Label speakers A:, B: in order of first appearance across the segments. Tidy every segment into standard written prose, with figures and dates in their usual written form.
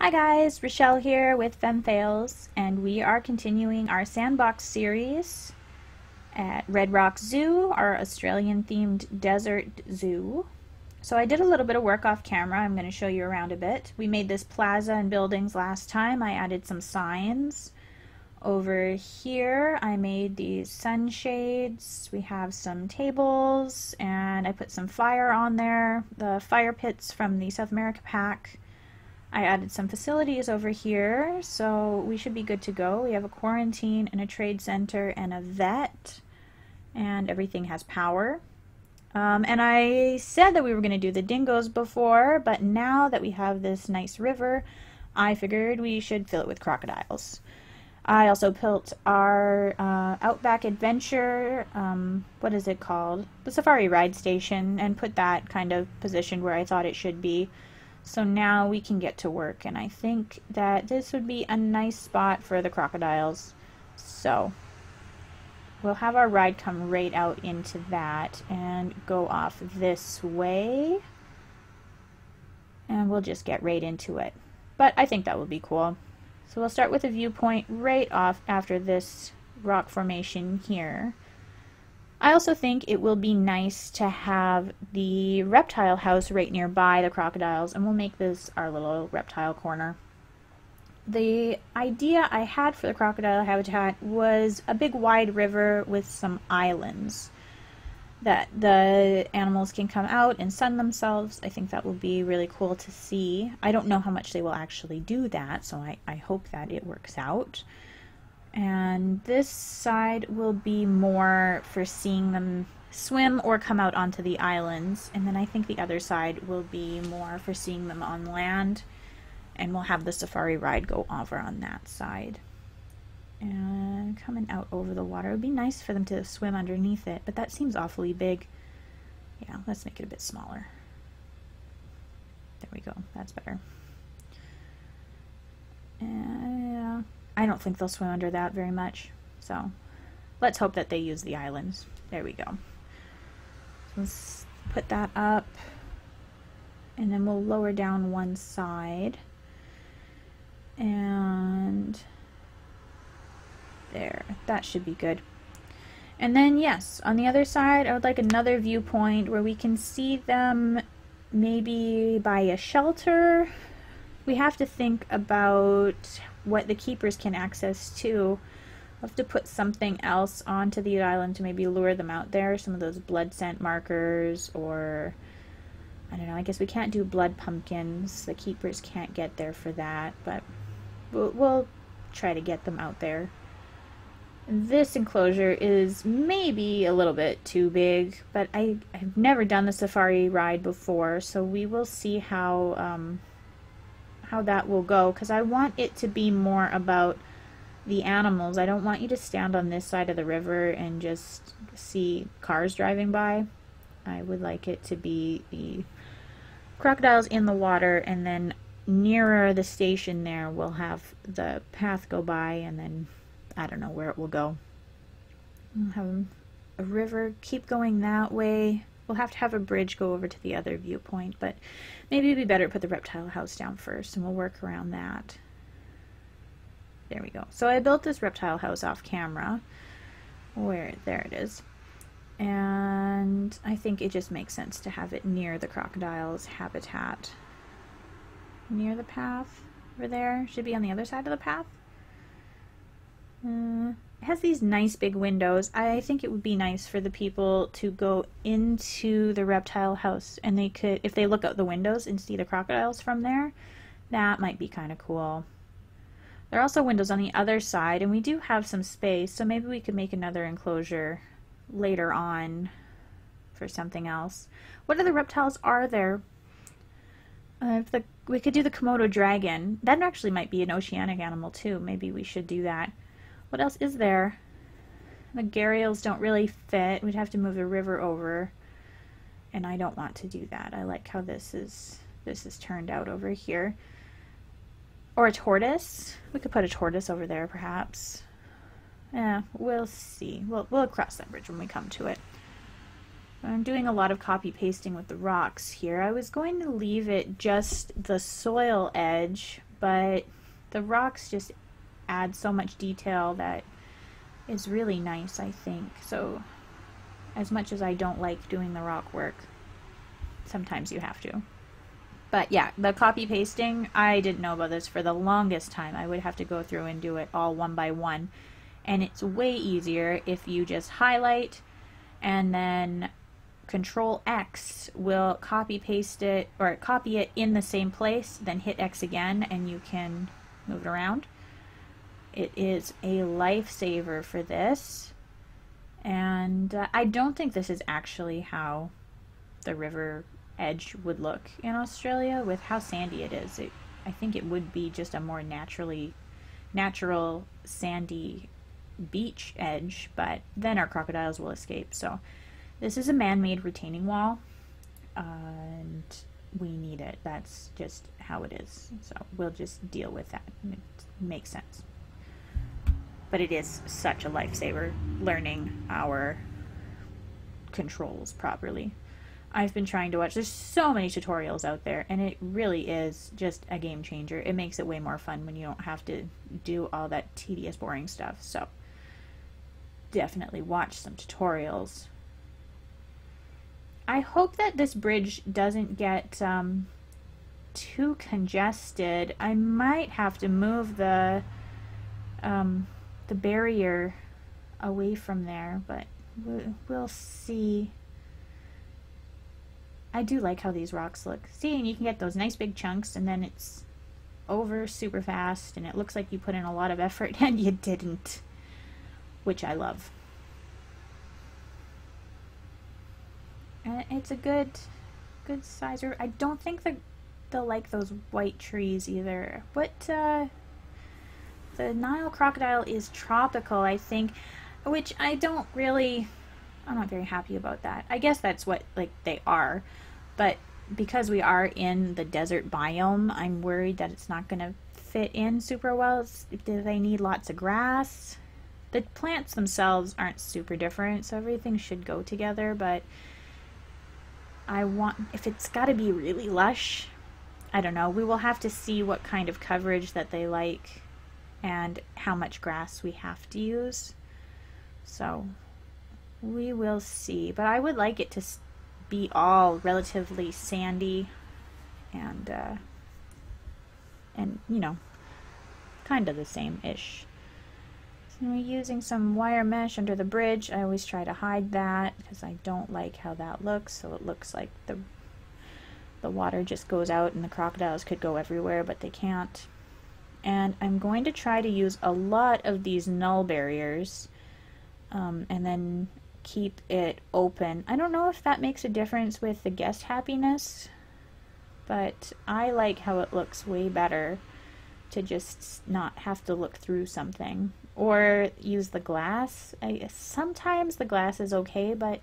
A: Hi guys, Rochelle here with Femme Fails, and we are continuing our sandbox series at Red Rock Zoo, our Australian themed desert zoo. So I did a little bit of work off camera. I'm going to show you around a bit. We made this plaza and buildings last time. I added some signs. Over here I made these sunshades. We have some tables and I put some fire on there, the fire pits from the South America pack. I added some facilities over here, so we should be good to go. We have a quarantine and a trade center and a vet, and everything has power. And I said that we were going to do the dingoes before, but now that we have this nice river, I figured we should fill it with crocodiles. I also built our Outback Adventure, what is it called? The Safari Ride Station, and put that kind of positioned where I thought it should be. So now we can get to work, and I think that this would be a nice spot for the crocodiles. So we'll have our ride come right out into that and go off this way, and we'll just get right into it. But I think that will be cool. So we'll start with a viewpoint right off after this rock formation here. I also think it will be nice to have the reptile house right nearby the crocodiles, and we'll make this our little reptile corner. The idea I had for the crocodile habitat was a big wide river with some islands that the animals can come out and sun themselves. I think that will be really cool to see. I don't know how much they will actually do that, so I hope that it works out. And this side will be more for seeing them swim or come out onto the islands. And then I think the other side will be more for seeing them on land. And we'll have the safari ride go over on that side. And coming out over the water. It would be nice for them to swim underneath it, but that seems awfully big. Yeah, let's make it a bit smaller. There we go. That's better. And I don't think they'll swim under that very much, so let's hope that they use the islands. There we go. So let's put that up, and then we'll lower down one side, and there, that should be good. And then yes, on the other side I would like another viewpoint where we can see them maybe by a shelter. We have to think about what the keepers can access to. We'll have to put something else onto the island to maybe lure them out there. Some of those blood scent markers, or I don't know, I guess we can't do blood pumpkins. The keepers can't get there for that, but we'll try to get them out there. This enclosure is maybe a little bit too big, but I've never done the safari ride before, so we will see how that will go, because I want it to be more about the animals. I don't want you to stand on this side of the river and just see cars driving by. I would like it to be the crocodiles in the water, and then nearer the station there we'll have the path go by, and then I don't know where it will go. We'll have a river keep going that way. We'll have to have a bridge go over to the other viewpoint, but maybe it'd be better to put the reptile house down first, and we'll work around that. There we go. So I built this reptile house off camera. There it is. And I think it just makes sense to have it near the crocodile's habitat. Near the path over there. Should be on the other side of the path. It has these nice big windows. I think it would be nice for the people to go into the reptile house, and they could, if they look out the windows and see the crocodiles from there, that might be kind of cool. There are also windows on the other side, and we do have some space, so maybe we could make another enclosure later on for something else. What other reptiles are there? We could do the Komodo dragon. That actually might be an oceanic animal too. Maybe we should do that. What else is there? The gharials don't really fit. We'd have to move the river over, and I don't want to do that. I like how this is turned out over here. Or a tortoise. We could put a tortoise over there perhaps. Yeah, we'll see. We'll cross that bridge when we come to it. I'm doing a lot of copy pasting with the rocks here. I was going to leave it just the soil edge, but the rocks just add so much detail that is really nice, I think. So as much as I don't like doing the rock work, sometimes you have to. But yeah, the copy pasting, I didn't know about this for the longest time. I would have to go through and do it all one by one. And it's way easier if you just highlight and then Control X will copy paste it, or copy it in the same place, then hit X again and you can move it around. It is a lifesaver for this. And I don't think this is actually how the river edge would look in Australia with how sandy it is. I think it would be just a more natural sandy beach edge, but then our crocodiles will escape. So this is a man-made retaining wall, and we need it. That's just how it is. So we'll just deal with that. It makes sense. But it is such a lifesaver learning our controls properly. I've been trying to watch, there's so many tutorials out there, and it really is just a game changer. It makes it way more fun when you don't have to do all that tedious, boring stuff. So definitely watch some tutorials. I hope that this bridge doesn't get too congested. I might have to move the barrier away from there, but we'll see. I do like how these rocks look. See, and you can get those nice big chunks, and then it's over super fast, and it looks like you put in a lot of effort, and you didn't, which I love. And it's a good size river. I don't think they'll like those white trees either. But the Nile crocodile is tropical, I think, which I'm not very happy about that. I guess that's what they are. But because we are in the desert biome, I'm worried that it's not going to fit in super well. Do they need lots of grass? The plants themselves aren't super different, so everything should go together, but if it's got to be really lush, I don't know. We will have to see what kind of coverage that they like and how much grass we have to use. So we will see. But I would like it to be all relatively sandy and you know, kind of the same-ish. So we're using some wire mesh under the bridge. I always try to hide that because I don't like how that looks. So it looks like the water just goes out and the crocodiles could go everywhere, but they can't. And I'm going to try to use a lot of these null barriers and then keep it open. I don't know if that makes a difference with the guest happiness, but I like how it looks way better to just not have to look through something or use the glass. Sometimes the glass is okay, but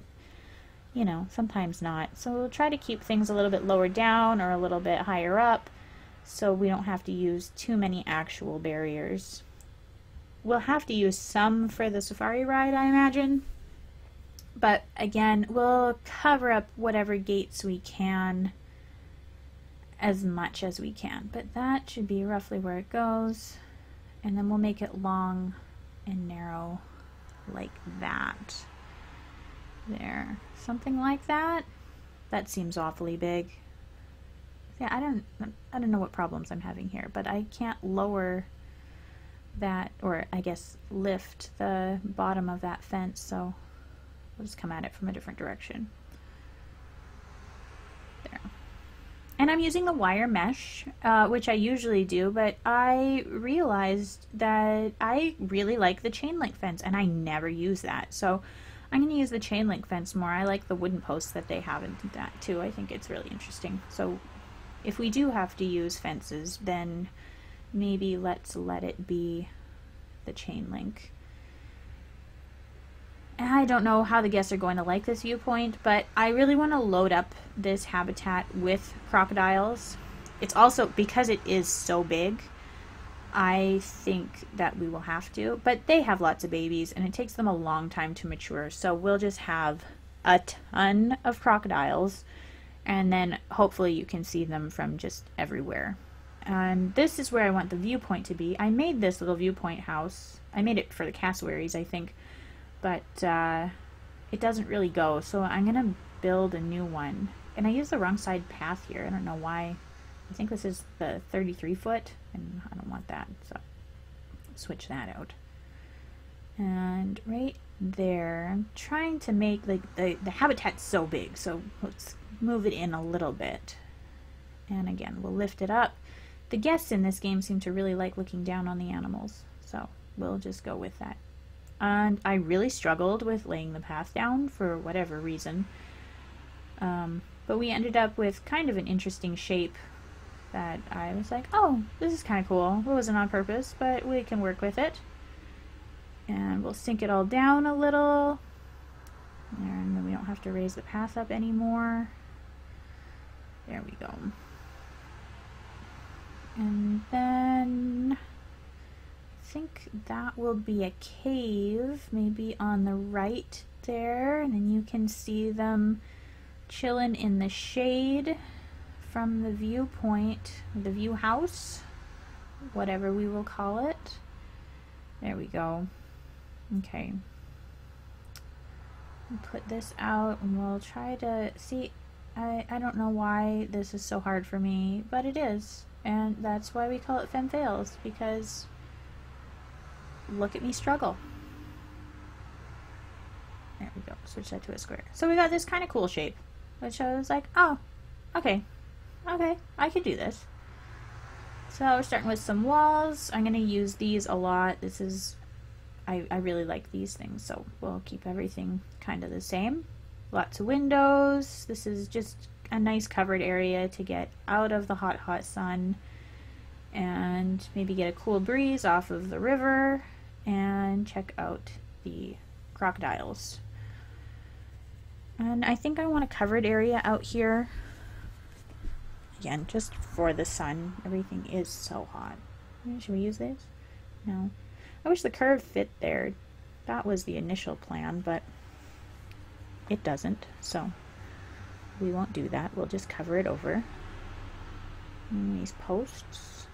A: you know, sometimes not. So we'll try to keep things a little bit lower down or a little bit higher up so we don't have to use too many actual barriers. We'll have to use some for the safari ride, I imagine. But again, we'll cover up whatever gates we can as much as we can. But that should be roughly where it goes. And then we'll make it long and narrow like that. There. Something like that. That seems awfully big. Yeah, I don't know what problems I'm having here, but I can't lower that, or I guess lift the bottom of that fence, so we'll just come at it from a different direction. There. And I'm using the wire mesh, which I usually do, but I realized that I really like the chain link fence, and I never use that. So I'm going to use the chain link fence more. I like the wooden posts that they have in that too. I think it's really interesting. So if we do have to use fences, then maybe let's let it be the chain link. I don't know how the guests are going to like this viewpoint, but I really want to load up this habitat with crocodiles. It's also, because it is so big, I think that we will have to, but they have lots of babies and it takes them a long time to mature, so we'll just have a ton of crocodiles and then hopefully you can see them from just everywhere. And this is where I want the viewpoint to be. I made this little viewpoint house. I made it for the cassowaries, I think, but it doesn't really go, so I'm gonna build a new one. And I used the wrong side path here. I don't know why. I think this is the 33 foot, and I don't want that, so switch that out. And right there, I'm trying to make, like, the habitat's so big, so let's move it in a little bit. And again, we'll lift it up. The guests in this game seem to really like looking down on the animals, so we'll just go with that. And I really struggled with laying the path down for whatever reason. But we ended up with kind of an interesting shape that I was like, oh, this is kind of cool. It wasn't on purpose, but we can work with it. And we'll sink it all down a little. And then we don't have to raise the path up anymore. There we go. And then I think that will be a cave, maybe on the right there. And then you can see them chilling in the shade from the viewpoint, the view house, whatever we will call it. There we go. Okay. We'll put this out and we'll try to see. I don't know why this is so hard for me, but it is. And that's why we call it Fem Fails, because look at me struggle. There we go. Switch that to a square. So we got this kind of cool shape, which I was like, oh, okay, I could do this. So we're starting with some walls. I'm going to use these a lot. This is, I really like these things, so we'll keep everything kind of the same. Lots of windows. This is just a nice covered area to get out of the hot, hot sun and maybe get a cool breeze off of the river and check out the crocodiles. And I think I want a covered area out here. Again, just for the sun. Everything is so hot. Should we use this? No. I wish the curve fit there. That was the initial plan, but it doesn't, so we won't do that. We'll just cover it over. And these posts.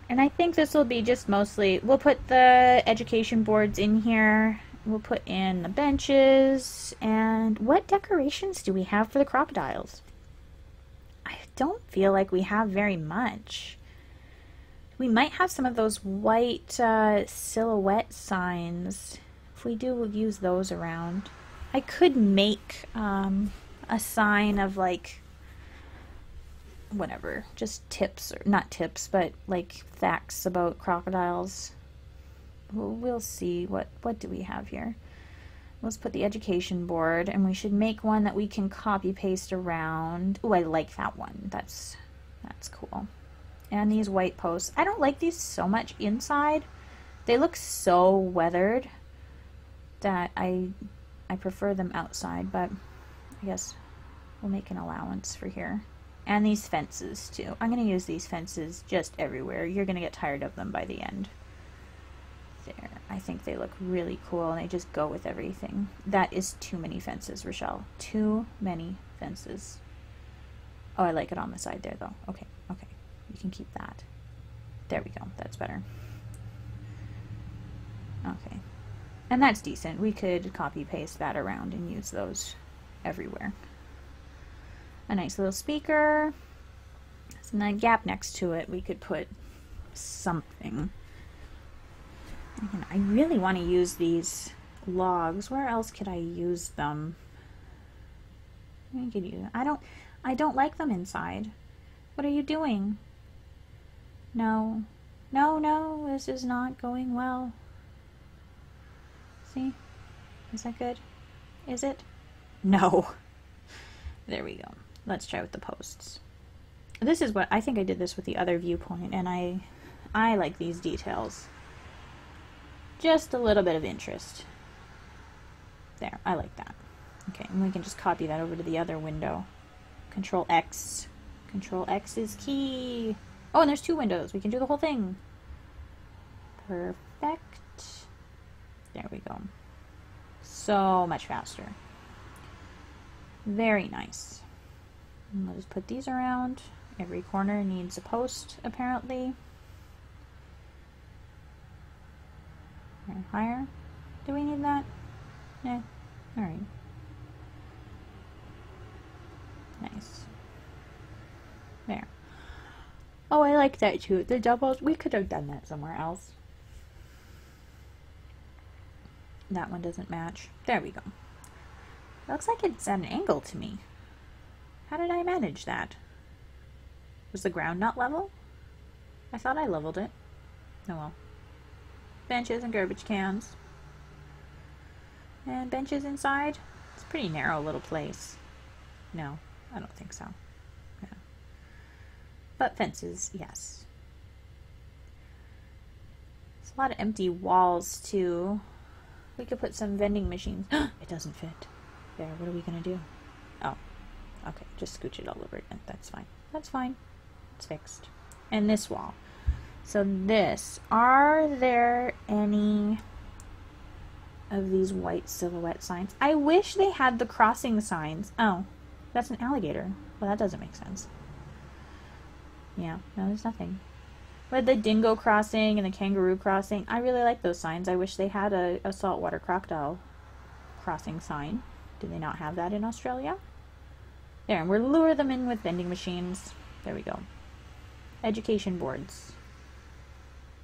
A: And I think this will be just mostly, we'll put the education boards in here. We'll put in the benches. And what decorations do we have for the crocodiles? I don't feel like we have very much. We might have some of those white silhouette signs. If we do, we'll use those around. I could make a sign of, like, whatever, just tips, or not tips, but like facts about crocodiles. We'll see. What do we have here? Let's put the education board, and we should make one that we can copy paste around. Oh, I like that one. That's cool. And these white posts. I don't like these so much inside. They look so weathered that I prefer them outside, but I guess we'll make an allowance for here. And these fences too. I'm going to use these fences just everywhere. You're going to get tired of them by the end. There. I think they look really cool and they just go with everything. That is too many fences, Rochelle. Too many fences. Oh, I like it on the side there though. Okay, okay. You can keep that. There we go. That's better. Okay. And that's decent. We could copy paste that around and use those everywhere. A nice little speaker. And a gap next to it, we could put something. And I really want to use these logs. Where else could I use them? I could use. I don't like them inside. What are you doing? No. No, no, this is not going well. See? Is that good? Is it? No. There we go. Let's try with the posts. This is what, I think I did this with the other viewpoint, and I like these details. Just a little bit of interest. There, I like that. Okay, and we can just copy that over to the other window. Control X. Control X is key. Oh, and there's two windows. We can do the whole thing. Perfect. There we go. So much faster. Very nice. And we'll just put these around. Every corner needs a post, apparently. And higher. Do we need that? Yeah. Alright. Nice. There. Oh, I like that too. The doubles, we could have done that somewhere else. That one doesn't match. There we go. It looks like it's at an angle to me. How did I manage that? Was the ground not level? I thought I leveled it. Oh well. Benches and garbage cans. And benches inside. It's a pretty narrow little place. No, I don't think so. Yeah. But fences, yes. There's a lot of empty walls too. We could put some vending machines. It doesn't fit. There, what are we gonna do? Oh, okay, just scooch it all over again. That's fine. That's fine. It's fixed. And this wall. So this, are there any of these white silhouette signs? I wish they had the crossing signs. Oh, that's an alligator. Well, that doesn't make sense. Yeah, no, there's nothing. But the dingo crossing and the kangaroo crossing, I really like those signs. I wish they had a saltwater crocodile crossing sign. Do they not have that in Australia? There, and we'll lure them in with vending machines. There we go. Education boards.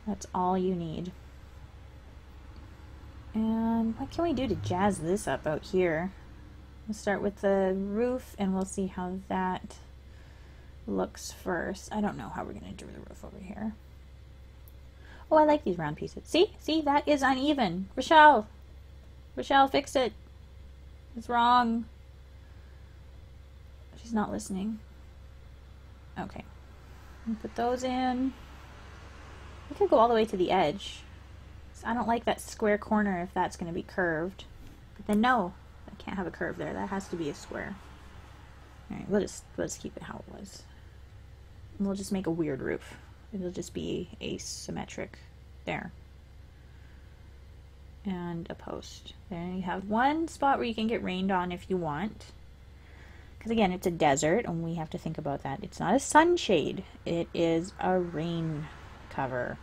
A: That's all you need. And what can we do to jazz this up out here? We'll start with the roof and we'll see how that looks first. I don't know how we're going to do the roof over here. Oh, I like these round pieces. See? See? That is uneven. Rochelle! Rochelle, fix it. It's wrong. She's not listening. Okay. Put those in. We could go all the way to the edge. I don't like that square corner if that's going to be curved. But then no, I can't have a curve there. That has to be a square. Alright, we'll just keep it how it was. And we'll just make a weird roof. It'll just be asymmetric. There. And a post. Then you have one spot where you can get rained on if you want. Because again, it's a desert and we have to think about that. It's not a sunshade. It is a rain cover.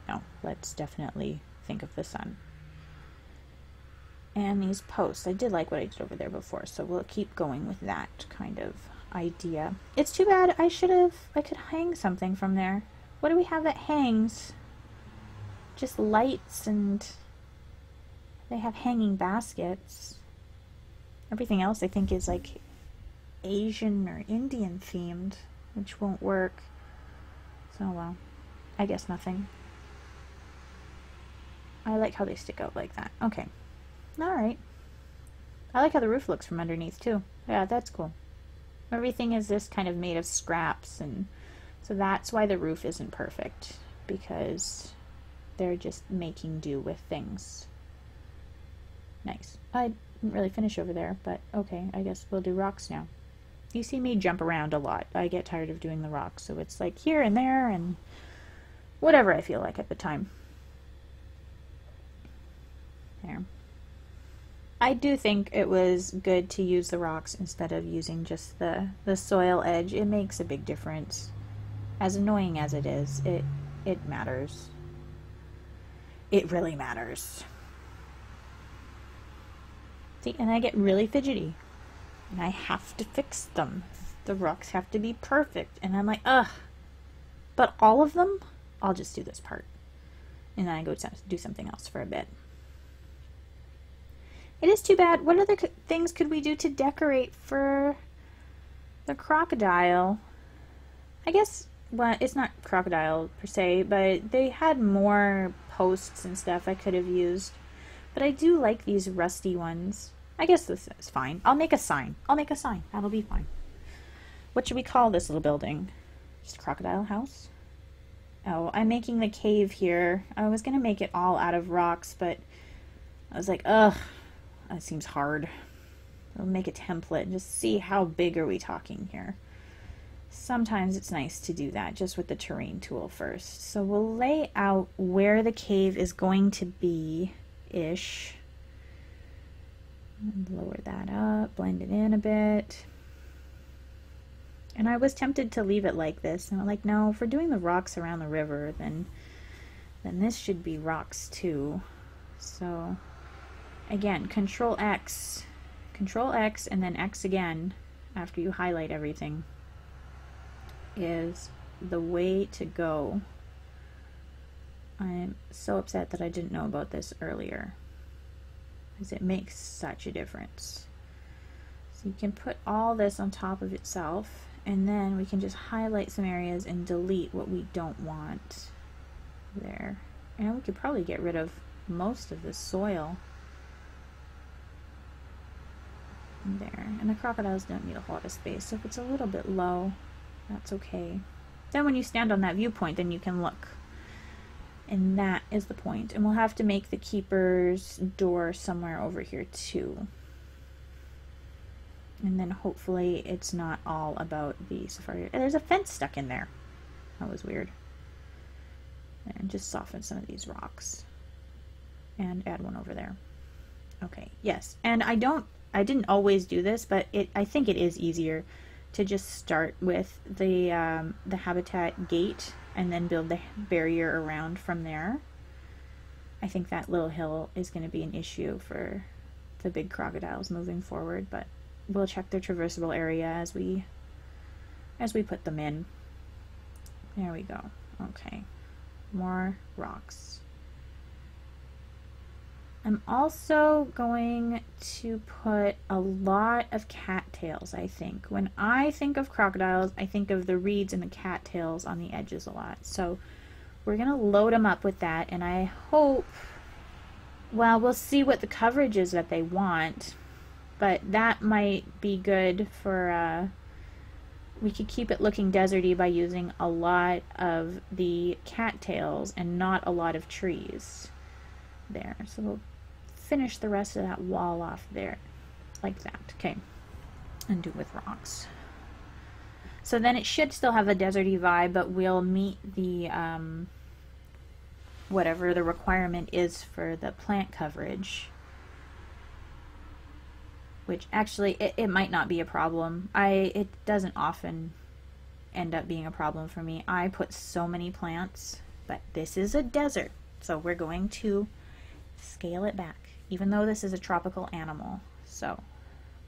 A: No, let's definitely think of the sun. And these posts. I did like what I did over there before, so we'll keep going with that kind of idea. It's too bad I could hang something from there. What do we have that hangs? Just lights, and they have hanging baskets. Everything else I think is like Asian or Indian themed, which won't work. So well, I guess nothing. I like how they stick out like that. Okay. Alright. I like how the roof looks from underneath too. Yeah, that's cool. Everything is this kind of made of scraps, and so that's why the roof isn't perfect, because they're just making do with things. Nice. I didn't really finish over there, but okay, I guess we'll do rocks now. You see me jump around a lot. I get tired of doing the rocks, so it's like here and there and whatever I feel like at the time. There. I do think it was good to use the rocks instead of using just the soil edge. It makes a big difference. As annoying as it is, it matters. It really matters. See, and I get really fidgety. And I have to fix them. The rocks have to be perfect. And I'm like, ugh. But all of them, I'll just do this part. And then I go do something else for a bit. It is too bad. What other things could we do to decorate for the crocodile? I guess, well, it's not crocodile per se, but they had more posts and stuff I could have used. But I do like these rusty ones. I guess this is fine. I'll make a sign. I'll make a sign. That'll be fine. What should we call this little building? Just crocodile house? Oh, I'm making the cave here. I was going to make it all out of rocks, but I was like, ugh. That seems hard. I'll make a template and just see how big are we talking here. Sometimes it's nice to do that just with the terrain tool first. So we'll lay out where the cave is going to be-ish. Lower that up, blend it in a bit. And I was tempted to leave it like this, and I'm like, no, if we're doing the rocks around the river, then this should be rocks too. So again, Control X, and then X again after you highlight everything is the way to go. I'm so upset that I didn't know about this earlier, because it makes such a difference. So you can put all this on top of itself, and then we can just highlight some areas and delete what we don't want there. And we could probably get rid of most of the soil there. And the crocodiles don't need a lot of space, so if it's a little bit low, that's okay. Then when you stand on that viewpoint, then you can look. And that is the point. And we'll have to make the keeper's door somewhere over here too. And then hopefully it's not all about the safari. There's a fence stuck in there. That was weird. And just soften some of these rocks. And add one over there. Okay, yes. And I didn't always do this, but I think it is easier to just start with the habitat gate and then build the barrier around from there. I think that little hill is going to be an issue for the big crocodiles moving forward, but we'll check their traversable area as we put them in. There we go. Okay, more rocks. I'm also going to put a lot of cattails, I think. When I think of crocodiles, I think of the reeds and the cattails on the edges a lot. So we're going to load them up with that, and I hope, well, we'll see what the coverage is that they want, but that might be good for, we could keep it looking deserty by using a lot of the cattails and not a lot of trees there. So we'll finish the rest of that wall off there like that. Okay, and do it with rocks. So then it should still have a deserty vibe, but we'll meet the whatever the requirement is for the plant coverage, which actually it might not be a problem. It doesn't often end up being a problem for me. I put so many plants, but this is a desert, so we're going to scale it back, even though this is a tropical animal. So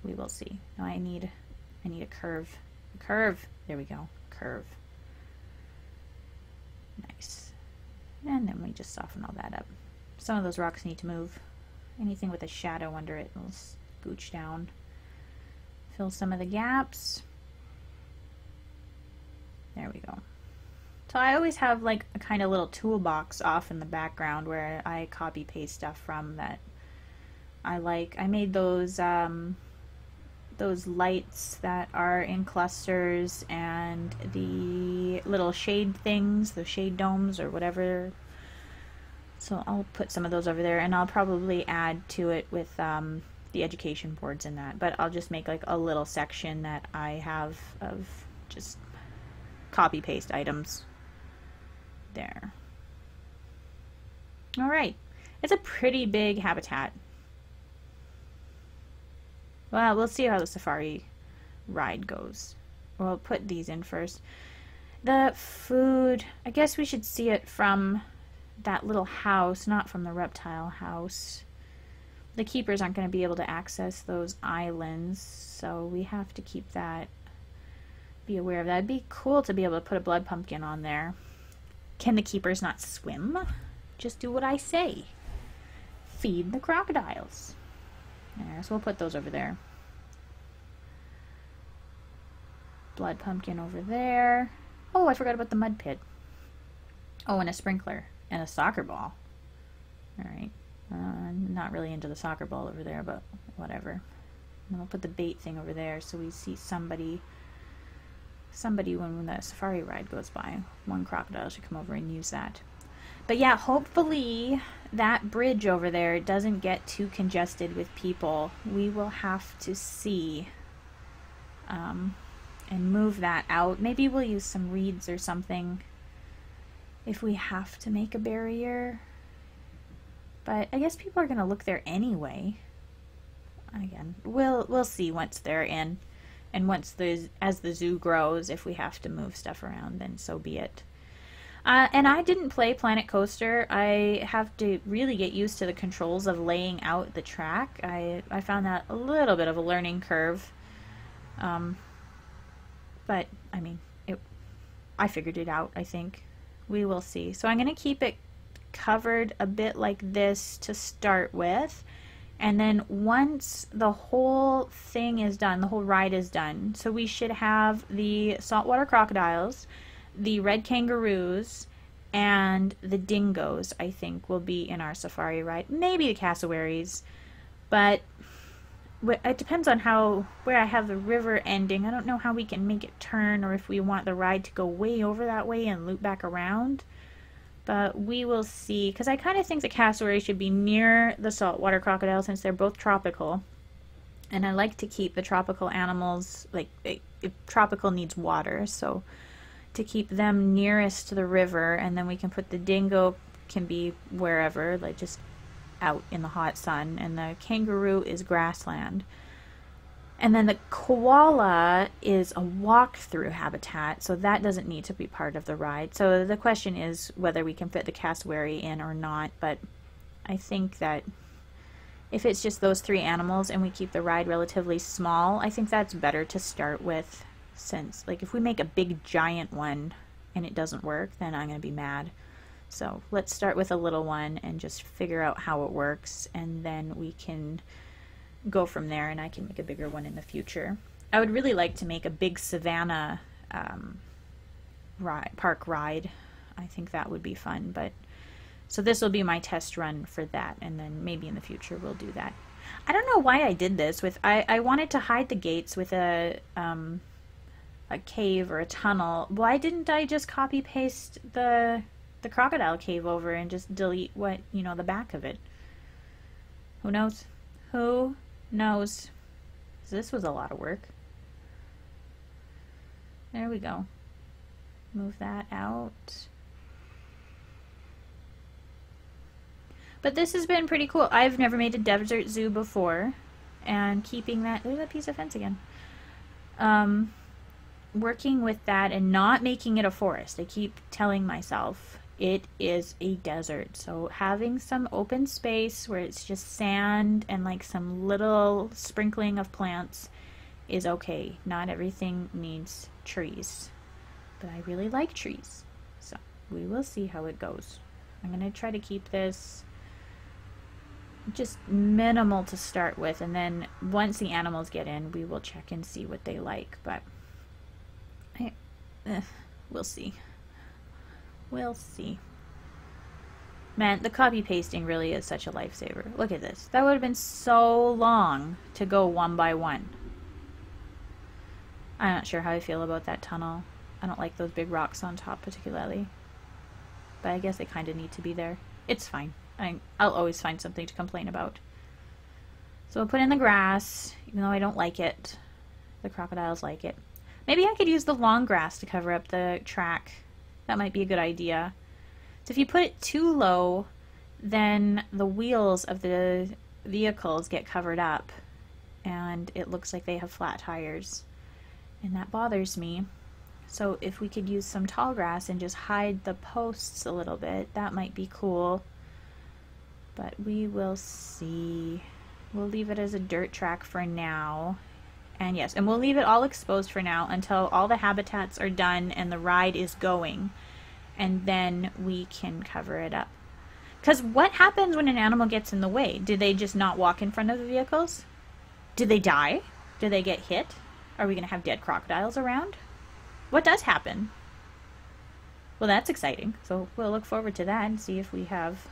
A: we will see. Now I need a curve. There we go. Curve. Nice. And then we just soften all that up. Some of those rocks need to move. Anything with a shadow under it will scooch down. Fill some of the gaps. There we go. So I always have like a kind of little toolbox off in the background where I copy paste stuff from that I like. I made those lights that are in clusters and the little shade things, the shade domes or whatever. So I'll put some of those over there, and I'll probably add to it with the education boards in that. But I'll just make like a little section that I have of just copy paste items. There. All right. It's a pretty big habitat. Well, we'll see how the safari ride goes. We'll put these in first. The food, I guess we should see it from that little house, not from the reptile house. The keepers aren't going to be able to access those islands, so we have to keep that, be aware of that. It'd be cool to be able to put a blood pumpkin on there. Can the keepers not swim? Just do what I say. Feed the crocodiles. There, so we'll put those over there. Blood pumpkin over there. Oh, I forgot about the mud pit. Oh, and a sprinkler. And a soccer ball. Alright. Not really into the soccer ball over there, but whatever. And we'll put the bait thing over there so we see somebody when the safari ride goes by. One crocodile should come over and use that. But yeah, hopefully that bridge over there doesn't get too congested with people. We will have to see and move that out. Maybe we'll use some reeds or something if we have to make a barrier. But I guess people are going to look there anyway. Again, we'll see once they're in And as the zoo grows, if we have to move stuff around, then so be it. And I didn't play Planet Coaster. I have to really get used to the controls of laying out the track. I found that a little bit of a learning curve. But, I mean, I figured it out, I think. We will see. So I'm going to keep it covered a bit like this to start with. And then once the whole thing is done, the whole ride is done, so we should have the saltwater crocodiles, the red kangaroos, and the dingoes, I think, will be in our safari ride. Maybe the cassowaries, but it depends on where I have the river ending. I don't know how we can make it turn, or if we want the ride to go way over that way and loop back around. But we will see, because I kind of think the cassowary should be near the saltwater crocodile since they're both tropical. And I like to keep the tropical animals, like, tropical needs water, so to keep them nearest to the river, and then we can put the dingo, can be wherever, like just out in the hot sun, and the kangaroo is grassland. And then the koala is a walk-through habitat, so that doesn't need to be part of the ride. So the question is whether we can fit the cassowary in or not, but I think that if it's just those three animals and we keep the ride relatively small, I think that's better to start with, since, like, if we make a big giant one and it doesn't work, then I'm going to be mad. So let's start with a little one and just figure out how it works, and then we can go from there, and I can make a bigger one in the future. I would really like to make a big savannah park ride. I think that would be fun, but so this will be my test run for that, and then maybe in the future we'll do that. I don't know why I did this with I wanted to hide the gates with a cave or a tunnel. Why didn't I just copy paste the crocodile cave over and just delete what, you know, the back of it? Who knows? Who knows? This was a lot of work. There we go. Move that out. But this has been pretty cool. I've never made a desert zoo before, and keeping that, there's a piece of fence again. Working with that and not making it a forest. I keep telling myself it is a desert, so having some open space where it's just sand and like some little sprinkling of plants is okay. Not everything needs trees, but I really like trees, so we will see how it goes. I'm gonna try to keep this just minimal to start with, and then once the animals get in, we will check and see what they like, but we'll see. We'll see. Man, the copy pasting really is such a lifesaver. Look at this. That would have been so long to go one by one. I'm not sure how I feel about that tunnel. I don't like those big rocks on top particularly, but I guess they kind of need to be there. It's fine. I'll always find something to complain about. So we'll put in the grass, even though I don't like it. The crocodiles like it. Maybe I could use the long grass to cover up the track. That might be a good idea. So if you put it too low, then the wheels of the vehicles get covered up and it looks like they have flat tires, and that bothers me. So if we could use some tall grass and just hide the posts a little bit, that might be cool. But we will see. We'll leave it as a dirt track for now. And yes, and we'll leave it all exposed for now until all the habitats are done and the ride is going. And then we can cover it up. Because what happens when an animal gets in the way? Do they just not walk in front of the vehicles? Do they die? Do they get hit? Are we going to have dead crocodiles around? What does happen? Well, that's exciting. So we'll look forward to that and see if we have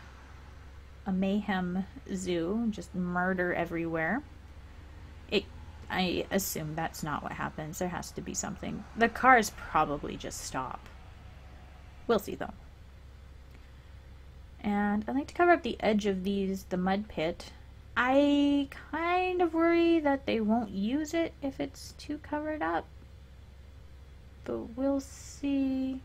A: a mayhem zoo, just murder everywhere. I assume that's not what happens. There has to be something. The cars probably just stop. We'll see though. And I like to cover up the edge of the mud pit. I kind of worry that they won't use it if it's too covered up, but we'll see.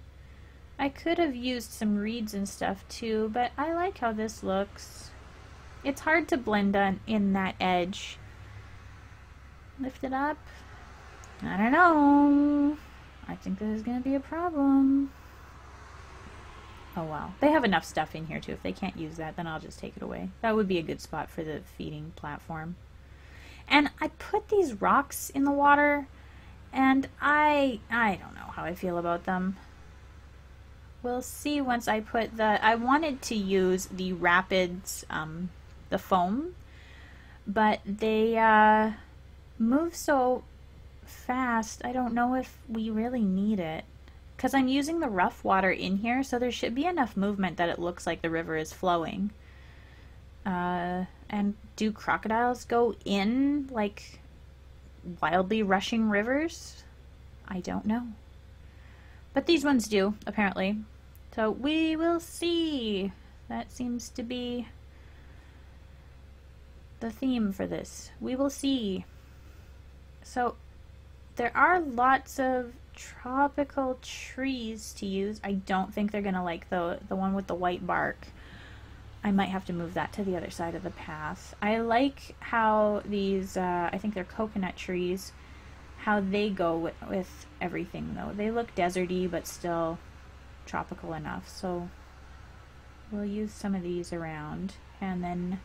A: I could have used some reeds and stuff too, but I like how this looks. It's hard to blend in that edge. Lift it up. I don't know. I think this is going to be a problem. Oh well. They have enough stuff in here too. If they can't use that, then I'll just take it away. That would be a good spot for the feeding platform. And I put these rocks in the water, and I don't know how I feel about them. We'll see once I put the... I wanted to use the rapids, the foam, but they move so fast. I don't know if we really need it. Because I'm using the rough water in here, so there should be enough movement that it looks like the river is flowing. And do crocodiles go in, like, wildly rushing rivers? I don't know. But these ones do, apparently. So we will see. That seems to be the theme for this. We will see. So there are lots of tropical trees to use. I don't think they're gonna like the one with the white bark. I might have to move that to the other side of the path. I like how these, I think they're coconut trees, how they go with everything though. They look deserty but still tropical enough. So we'll use some of these around. And then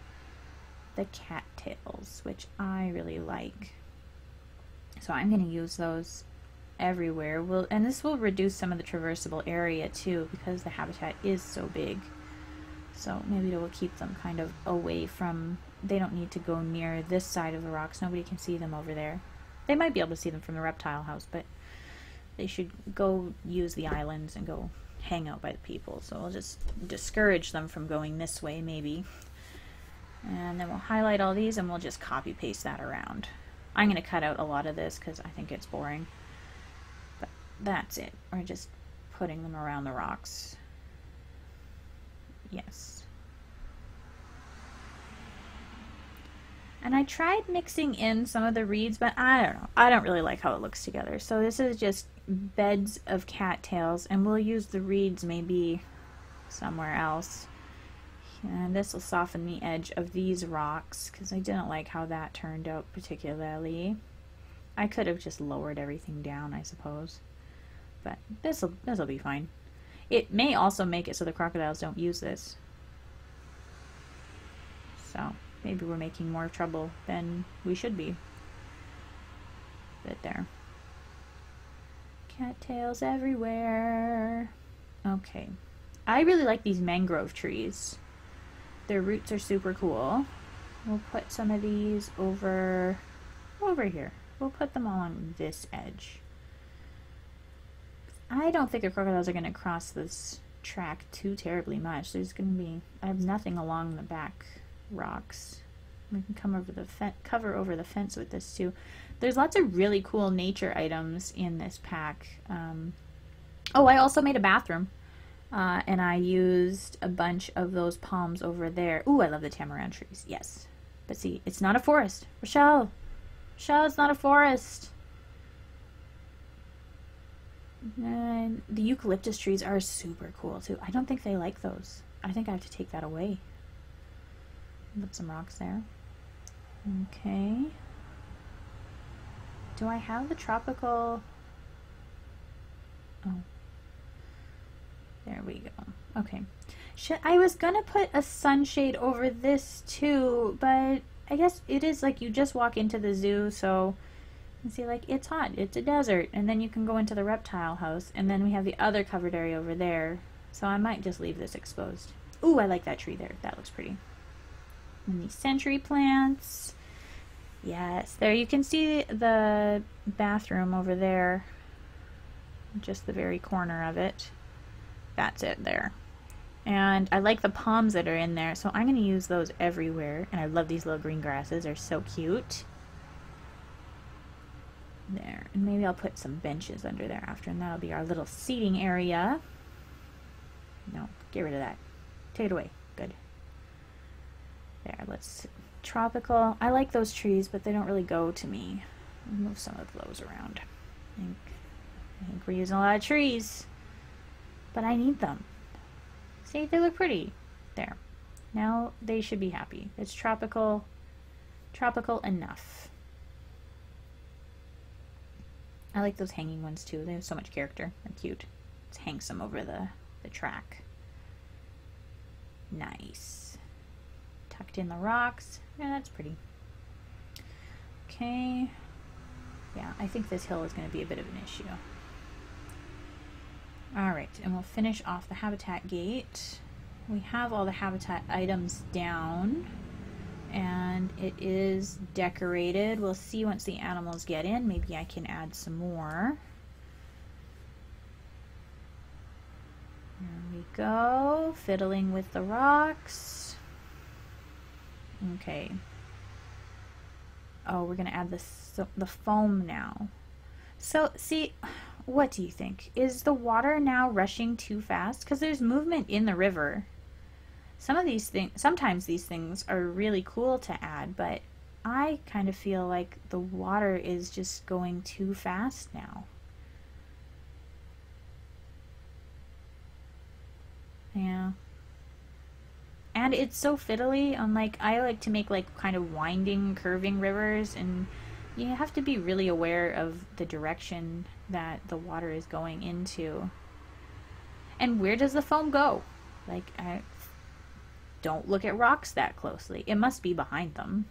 A: the cattails, which I really like. So I'm going to use those everywhere. And this will reduce some of the traversable area too, because the habitat is so big. So maybe it will keep them kind of away from, they don't need to go near this side of the rocks. Nobody can see them over there. They might be able to see them from the reptile house, but they should go use the islands and go hang out by the people. So I'll just discourage them from going this way maybe. And then we'll highlight all these and we'll just copy paste that around. I'm going to cut out a lot of this because I think it's boring. But that's it. We're just putting them around the rocks. Yes. And I tried mixing in some of the reeds, but I don't know. I don't really like how it looks together. So this is just beds of cattails, and we'll use the reeds maybe somewhere else. And this will soften the edge of these rocks, because I didn't like how that turned out particularly. I could have just lowered everything down, I suppose. But this'll be fine. It may also make it so the crocodiles don't use this. So maybe we're making more trouble than we should be. But there. Cattails everywhere. Okay. I really like these mangrove trees. Their roots are super cool. We'll put some of these over here. We'll put them along this edge. I don't think the crocodiles are going to cross this track too terribly much. There's going to be, I have nothing along the back rocks. We can come over the cover over the fence with this too. There's lots of really cool nature items in this pack. Oh, I also made a bathroom. And I used a bunch of those palms over there. Ooh, I love the tamarind trees. Yes. But see, it's not a forest. Rochelle! Rochelle, it's not a forest! And the eucalyptus trees are super cool too. I don't think they like those. I think I have to take that away. Put some rocks there. Okay. Do I have the tropical... Oh. There we go. Okay. I was gonna put a sunshade over this too, but I guess it is like you just walk into the zoo, so you see, like, it's hot, it's a desert, and then you can go into the reptile house, and then we have the other covered area over there, so I might just leave this exposed. Ooh, I like that tree there. That looks pretty. And these century plants. Yes, there you can see the bathroom over there. Just the very corner of it. That's it there. And I like the palms that are in there, so I'm going to use those everywhere. And I love these little green grasses. They're so cute. There. And maybe I'll put some benches under there after, and that'll be our little seating area. No, get rid of that. Take it away. Good. There, let's... Tropical. I like those trees, but they don't really go to me. I'll move some of those around. I think we're using a lot of trees. But I need them. See, they look pretty. There. Now they should be happy. It's tropical enough. I like those hanging ones too. They have so much character. They're cute. Let's hang some over the track. Nice. Tucked in the rocks. Yeah, that's pretty. Okay. Yeah, I think this hill is going to be a bit of an issue. Alright, and we'll finish off the habitat gate. We have all the habitat items down, and it is decorated. We'll see once the animals get in. Maybe I can add some more. There we go, fiddling with the rocks. Okay. Oh, we're going to add the foam now. So, see, what do you think? Is the water now rushing too fast? Because there's movement in the river. Sometimes these things are really cool to add, but I kind of feel like the water is just going too fast now. Yeah. And it's so fiddly. Unlike, I like to make like kind of winding, curving rivers, and you have to be really aware of the direction that the water is going into. And where does the foam go? Like, don't look at rocks that closely. It must be behind them.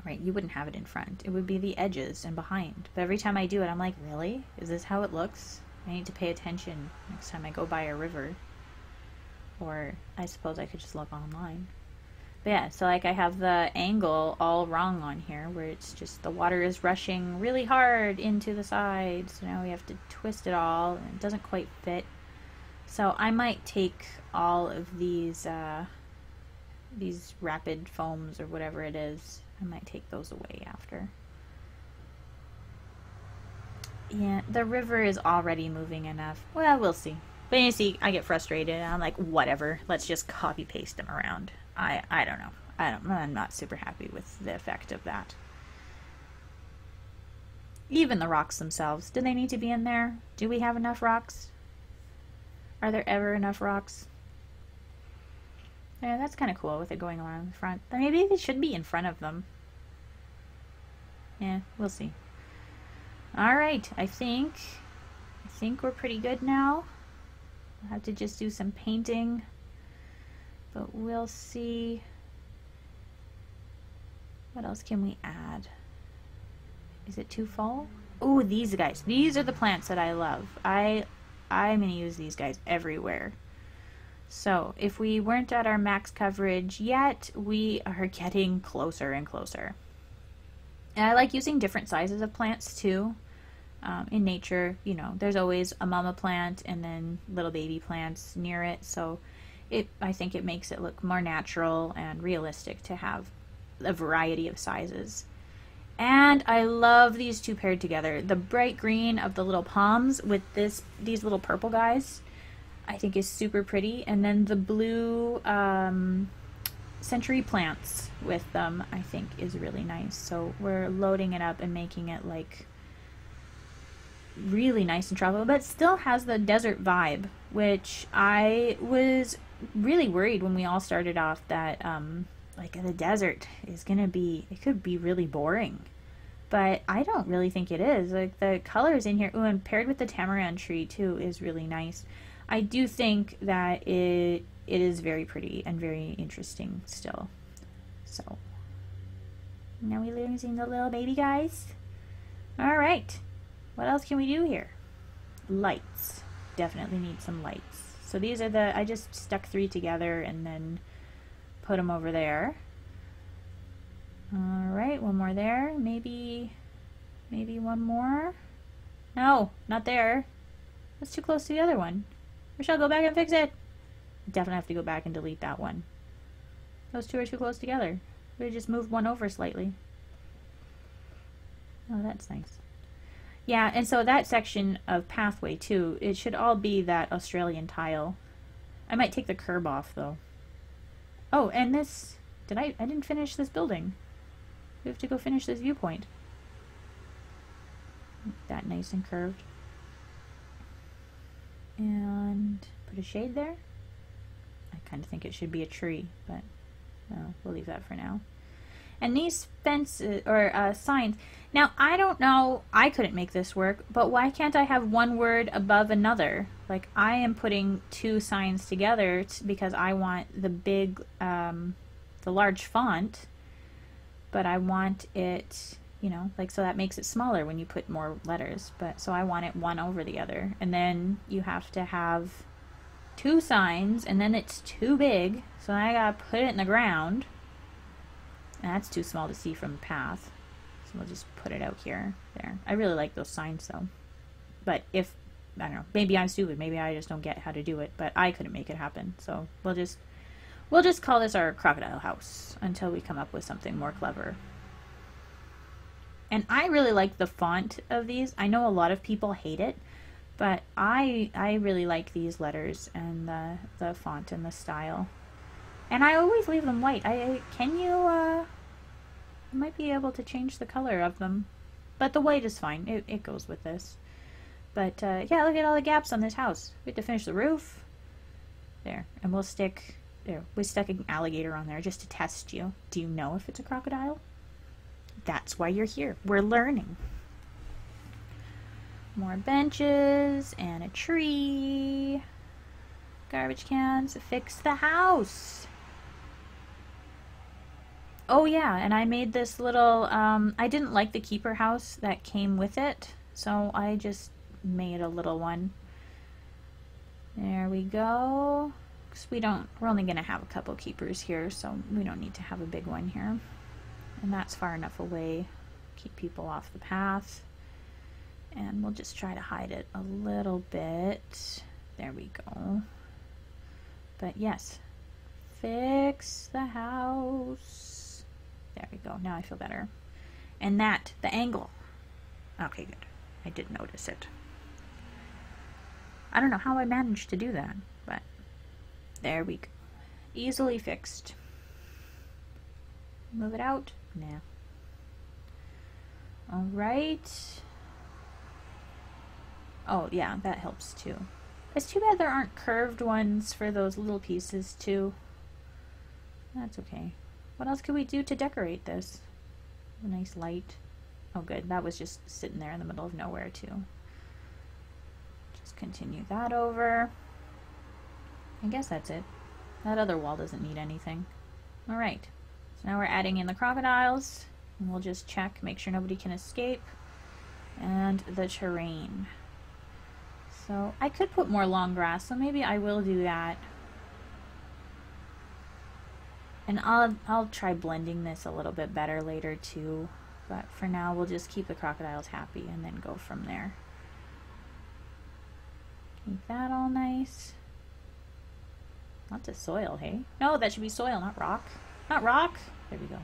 A: Right, you wouldn't have it in front. It would be the edges and behind. But every time I do it, I'm like, really? Is this how it looks? I need to pay attention next time I go by a river. Or I suppose I could just look online. But yeah, so like I have the angle all wrong on here, where it's just the water is rushing really hard into the sides. So now we have to twist it all, and it doesn't quite fit. So I might take all of these rapid foams or whatever it is. I might take those away after. Yeah, the river is already moving enough. Well, we'll see. But you see, I get frustrated, and I'm like, whatever, let's just copy paste them around. I don't know. I'm not super happy with the effect of that. Even the rocks themselves, do they need to be in there? Do we have enough rocks? Are there ever enough rocks? Yeah, that's kind of cool with it going around the front. Maybe they should be in front of them. Yeah, we'll see. Alright, I think we're pretty good now. I'll have to just do some painting, but we'll see. What else can we add? Is it too full? Oh, these guys. These are the plants that I love. I'm going to use these guys everywhere. So if we weren't at our max coverage yet, we are getting closer and closer. And I like using different sizes of plants too. In nature, you know, there's always a mama plant and then little baby plants near it, so I think it makes it look more natural and realistic to have a variety of sizes. And I love these two paired together. The bright green of the little palms with these little purple guys, I think is super pretty, and then the blue century plants with them, I think is really nice. So we're loading it up and making it like really nice and tropical, but still has the desert vibe, which I was really worried when we all started off that like the desert is gonna be, it could be really boring, but I don't really think it is. Like the colors in here, ooh, and paired with the tamarind tree too is really nice. I do think that it is very pretty and very interesting still. So now we're losing the little baby guys. All right. What else can we do here? Lights. Definitely need some lights. So these are I just stuck 3 together and then put them over there. Alright, one more there. Maybe one more. No, not there. That's too close to the other one. Rochelle, go back and fix it. Definitely have to go back and delete that one. Those two are too close together. We just moved one over slightly. Oh, that's nice. Yeah, and so that section of pathway too, it should all be that Australian tile. I might take the curb off though. Oh, and this, I didn't finish this building. We have to go finish this viewpoint. Make that nice and curved. And put a shade there. I kind of think it should be a tree, but we'll leave that for now. And these fences, or signs, now I don't know, I couldn't make this work, but why can't I have one word above another? Like, I am putting two signs together because I want the big, the large font, but I want it, you know, like, so that makes it smaller when you put more letters, but so I want it one over the other. And then you have to have two signs, and then it's too big, so I gotta put it in the ground. And that's too small to see from the path, so we'll just put it out here. There. I really like those signs though, but if, I don't know, maybe I'm stupid, maybe I just don't get how to do it, but I couldn't make it happen, so we'll just call this our crocodile house until we come up with something more clever. And I really like the font of these. I know a lot of people hate it, but I really like these letters and the font and the style. And I always leave them white. Can you might be able to change the color of them, but the white is fine. It goes with this. But yeah, look at all the gaps on this house. We have to finish the roof. There, and we'll stick. There, we stuck an alligator on there just to test you. Do you know if it's a crocodile? That's why you're here. We're learning. More benches and a tree. Garbage cans. Fix the house. Oh yeah, and I made this little, I didn't like the keeper house that came with it, so I just made a little one. There we go. 'Cause we're only going to have a couple keepers here, so we don't need to have a big one here. And that's far enough away. Keep people off the path. And we'll just try to hide it a little bit. There we go. But yes, fix the house. There we go. Now I feel better. And that, the angle. Okay, good. I did notice it. I don't know how I managed to do that, but there we go. Easily fixed. Move it out. Nah. All right. Oh, yeah, that helps too. It's too bad there aren't curved ones for those little pieces too. That's okay. What else could we do to decorate this? A nice light. Oh good, that was just sitting there in the middle of nowhere too. Just continue that over. I guess that's it. That other wall doesn't need anything. Alright, so now we're adding in the crocodiles. And we'll just check, make sure nobody can escape. And the terrain. So I could put more long grass, so maybe I will do that. And I'll try blending this a little bit better later too. But for now we'll just keep the crocodiles happy and then go from there. Keep that all nice. Lots of soil, hey? No, that should be soil, not rock. Not rock! There we go.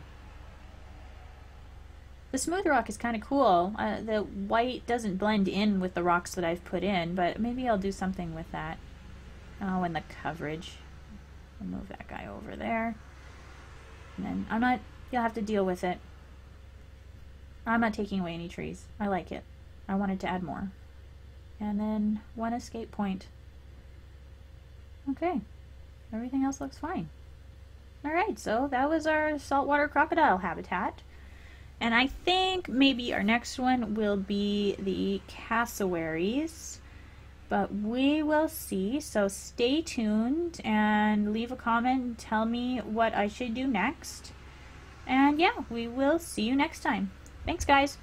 A: The smooth rock is kind of cool. The white doesn't blend in with the rocks that I've put in, but maybe I'll do something with that. Oh, and the coverage. I'll move that guy over there. And then you'll have to deal with it. I'm not taking away any trees. I like it. I wanted to add more. And then one escape point. Okay. Everything else looks fine. Alright, so that was our saltwater crocodile habitat. And I think maybe our next one will be the cassowaries. But we will see. So stay tuned and leave a comment and tell me what I should do next. And yeah, we will see you next time. Thanks, guys.